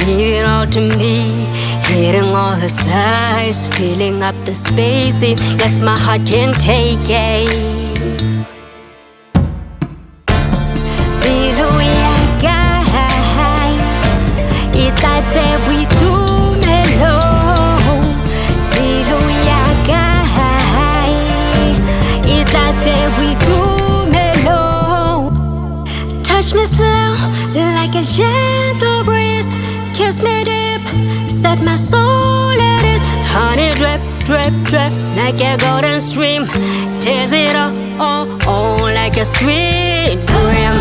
Give it all to me, hitting all the sides, filling up the spaces. Yes, my heart can take it. Touch me slow like a gentle breeze, kiss me deep, set my soul at ease. Honey drip, drip, drip like a golden stream, tears it all like a sweet dream.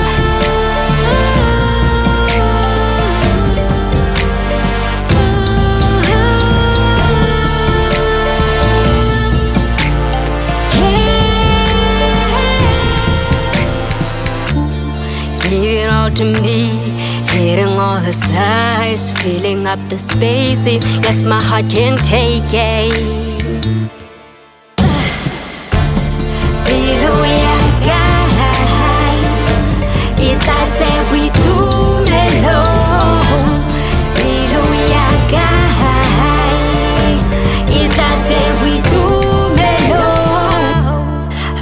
Give it all to me, hitting all the sides, filling up the spaces. Yes, my heart can take it.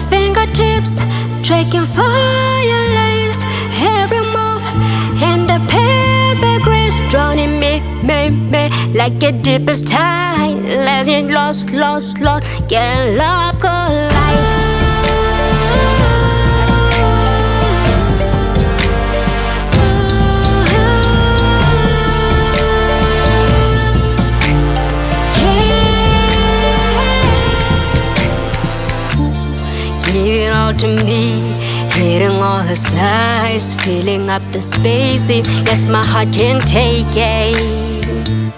Fingertips tracking fire lace, every move and the perfect grace, drowning me like a deepest tide. Let's get lost, get love collide. Give it all to me, hitting all the sides, filling up the spaces. Yes, my heart can take it.